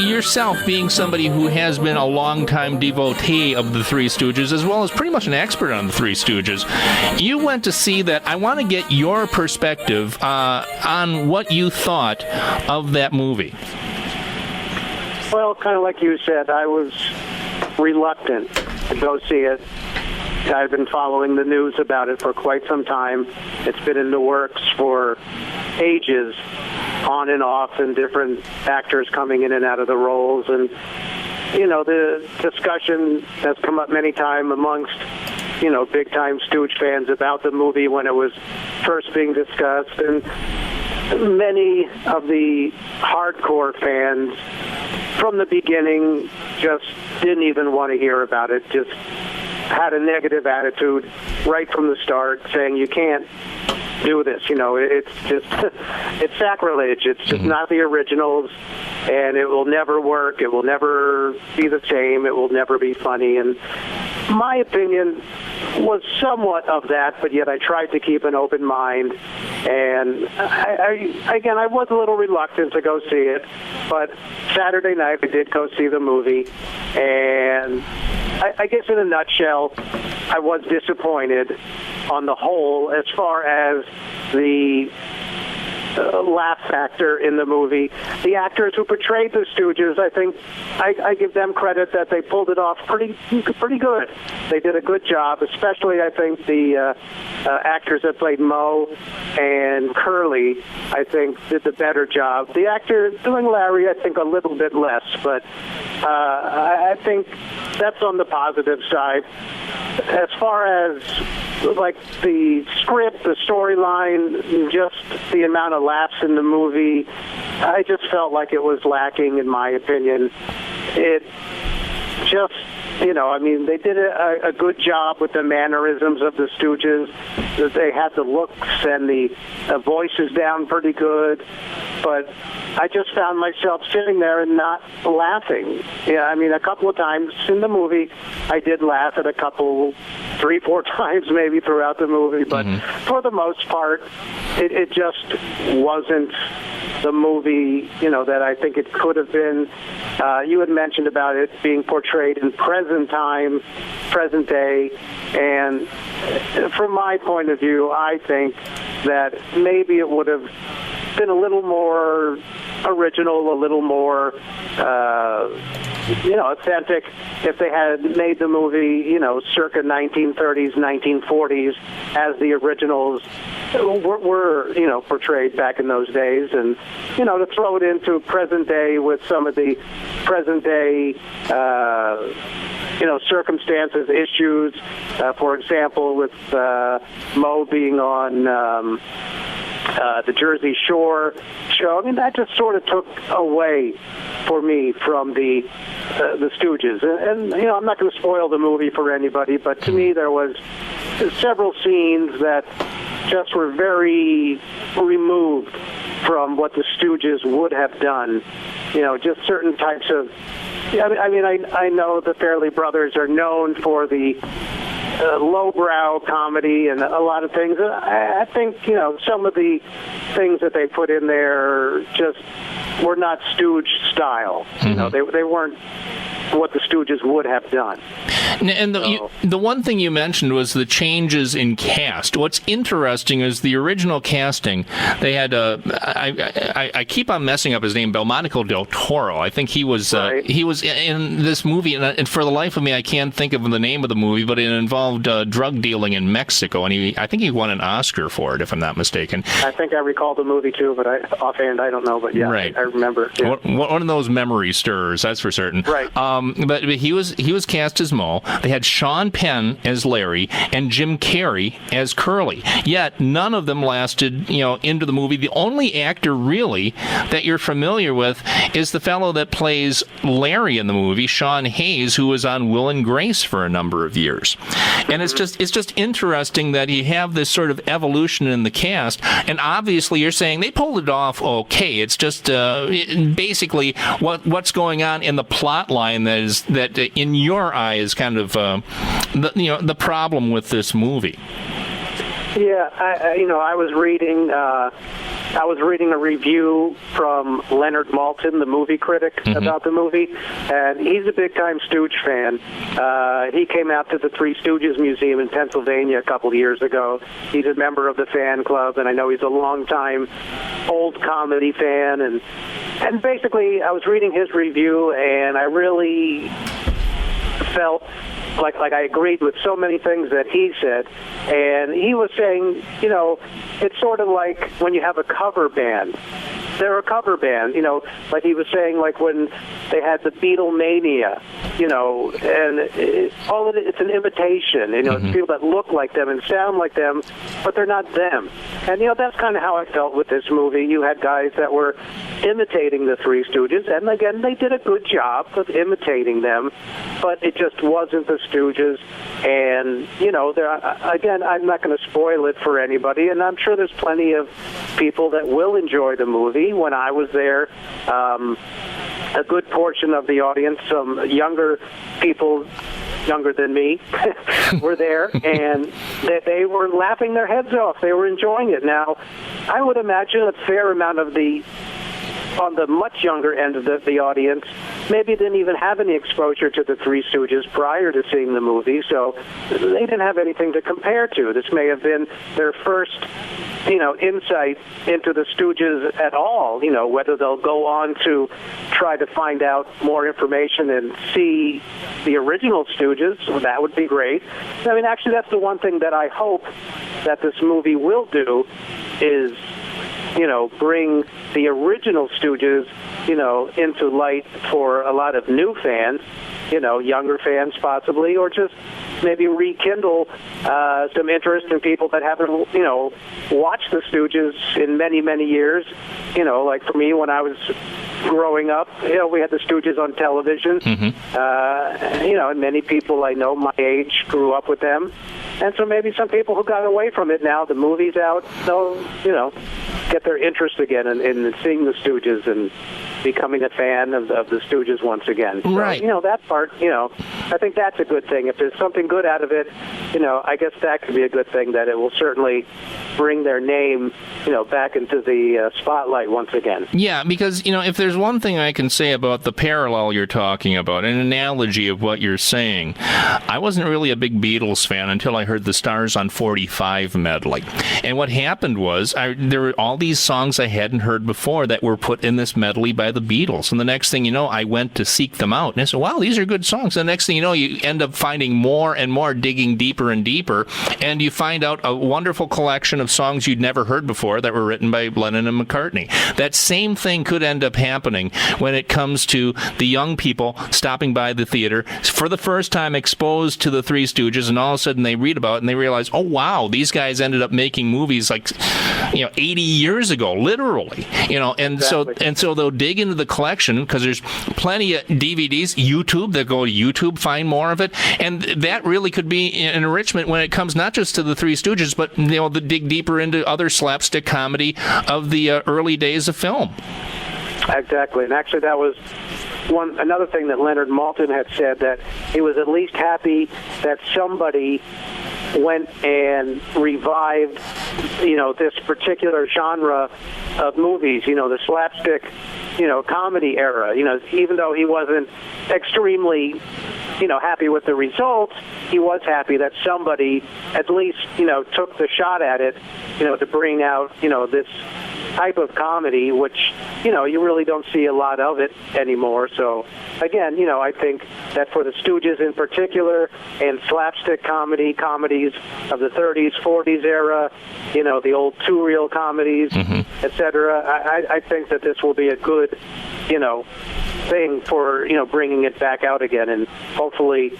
Yourself being somebody who has been a longtime devotee of the Three Stooges, as well as pretty much an expert on the Three Stooges, you went to see that. I want to get your perspective on what you thought of that movie. Well, kind of like you said, I was reluctant to go see it. I've been following the news about it for quite some time. It's been in the works for ages, on and off, and different actors coming in and out of the roles. And, you know, the discussion has come up many times amongst, you know, big-time Stooge fans about the movie when it was first being discussed. And many of the hardcore fans from the beginning just didn't even want to hear about it, just had a negative attitude right from the start, saying you can't do this. You know, it's just, it's sacrilege. It's just not the originals, and it will never work. It will never be the same. It will never be funny. And my opinion was somewhat of that, but yet I tried to keep an open mind. And I was a little reluctant to go see it, but Saturday night I did go see the movie, and I guess in a nutshell, I was disappointed on the whole as far as the laugh factor in the movie. The actors who portrayed the Stooges, I think I give them credit that they pulled it off pretty good. They did a good job, especially I think the actors that played Moe and Curly, I think, did the better job. The actor doing Larry, I think, a little bit less, but I think that's on the positive side. As far as like the script, the storyline, just the amount of laughs in the movie, I just felt like it was lacking, in my opinion. It just, you know, I mean, they did a good job with the mannerisms of the Stooges. They had the looks and the voices down pretty good, but I just found myself sitting there and not laughing. Yeah, I mean, a couple of times in the movie, I did laugh at a couple, 3-4 times maybe throughout the movie, but for the most part, it just wasn't the movie, you know, that I think it could have been. You had mentioned about it being portrayed in present time, present day, and from my point of view, I think that maybe it would have been a little more original, a little more, authentic if they had made the movie, you know, circa 1930s, 1940s, as the originals were, you know, portrayed back in those days. And, you know, to throw it into present day with some of the present day, circumstances, issues, for example, with Moe being on the Jersey Shore show. I mean, that just sort of took away for me from the Stooges. And, you know, I'm not going to spoil the movie for anybody, but to me there was several scenes that just were very removed from what the Stooges would have done. You know, just certain types of... I know the Fairley Brothers are known for the lowbrow comedy and a lot of things. I think, you know, some of the things that they put in there just were not Stooge style. You know, they weren't what the Stooges would have done. And the one thing you mentioned was the changes in cast. What's interesting is the original casting. They had I keep on messing up his name, Benicio del Toro. I think he was he was in this movie, and for the life of me, I can't think of the name of the movie, but it involved drug dealing in Mexico, and I think he won an Oscar for it, if I'm not mistaken. I think I recall the movie too, but offhand I don't know. But yeah, right. I remember. Yeah. One of those memory stirrers, that's for certain. Right. But he was cast as Moe. They had Sean Penn as Larry and Jim Carrey as Curly. Yet none of them lasted, you know, into the movie. The only actor really that you're familiar with is the fellow that plays Larry in the movie, Sean Hayes, who was on Will and Grace for a number of years. And it's just interesting that you have this sort of evolution in the cast. And obviously, you're saying they pulled it off okay. It's just basically what's going on in the plot line that in your eye is kind of the problem with this movie. Yeah, I was reading a review from Leonard Maltin, the movie critic, about the movie, and he's a big-time Stooge fan. He came out to the Three Stooges Museum in Pennsylvania a couple of years ago. He's a member of the fan club, and I know he's a long-time old comedy fan. And basically, I was reading his review, and I really felt like I agreed with so many things that he said. And he was saying, it's sort of like when you have a cover band. They're a cover band, like he was saying, like when they had the Beatlemania, and it's an imitation, it's people that look like them and sound like them, but they're not them. And, that's kind of how I felt with this movie. You had guys that were imitating the Three Stooges, and again, they did a good job of imitating them, but it just wasn't the Stooges. And, again, I'm not going to spoil it for anybody, and I'm sure there's plenty of people that will enjoy the movie. When I was there, a good portion of the audience, some younger people, younger than me, were there, and they were laughing their heads off. They were enjoying it. Now, I would imagine a fair amount of on the much younger end of the audience, maybe didn't even have any exposure to the Three Stooges prior to seeing the movie, so they didn't have anything to compare to. This may have been their first, insight into the Stooges at all, whether they'll go on to try to find out more information and see the original Stooges. That would be great. I mean, actually, that's the one thing that I hope that this movie will do is bring the original Stooges, into light for a lot of new fans, younger fans possibly, or just maybe rekindle some interest in people that haven't, watched the Stooges in many, many years. Like for me, when I was growing up, we had the Stooges on television. And many people I know my age grew up with them. And so maybe some people who got away from it now, the movie's out, they'll, get their interest again in seeing the Stooges and becoming a fan of the Stooges once again. So, right. That part, I think that's a good thing. If there's something good out of it, I guess that could be a good thing, that it will certainly bring their name, back into the spotlight once again. Yeah, because, if there's one thing I can say about the parallel you're talking about, an analogy of what you're saying, I wasn't really a big Beatles fan until I heard the Stars on 45 medley. And what happened was, there were all these songs I hadn't heard before that were put in this medley by the Beatles. And the next thing you know, I went to seek them out. And I said, wow, these are good songs. And the next thing you know, you end up finding more and more, digging deeper and deeper. And you find out a wonderful collection of songs you'd never heard before that were written by Lennon and McCartney. That same thing could end up happening when it comes to the young people stopping by the theater, for the first time exposed to the Three Stooges, and all of a sudden they read about it and they realize, oh, wow, these guys ended up making movies like 80 years ago, literally, and exactly. so they'll dig into the collection, because there's plenty of DVDs, YouTube, they'll go to YouTube, find more of it, and that really could be an enrichment when it comes not just to the Three Stooges, but to dig deeper into other slapstick comedy of the early days of film. Exactly, and actually that was another thing that Leonard Maltin had said, that he was at least happy that somebody went and revived, this particular genre of movies, the slapstick, comedy era. Even though he wasn't extremely, happy with the results, he was happy that somebody at least, took the shot at it, to bring out, this type of comedy, which, you really don't see a lot of it anymore. So, again, I think that for the Stooges in particular, and slapstick comedies of the 30s, 40s era, the old two-reel comedies, etc., I think that this will be a good, thing for, bringing it back out again, and hopefully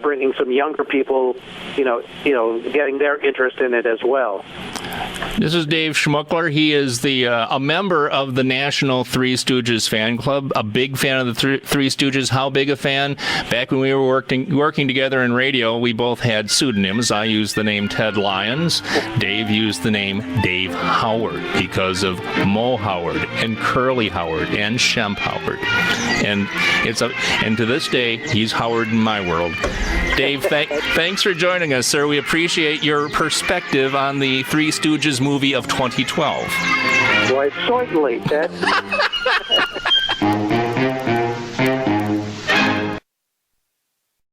bringing some younger people, getting their interest in it as well. This is Dave Shmookler. He is a member of the National Three Stooges Fan Club, a big fan of the Three Stooges. How big a fan? Back when we were working together in radio, we both had pseudonyms. I used the name Ted Lyons. Dave used the name Dave Howard because of Mo Howard and Curly Howard and Shemp Howard. And to this day, he's Howard in my world. Dave, thanks for joining us, sir. We appreciate your perspective on the Three Stooges movie of 2012. Why, certainly, Ted.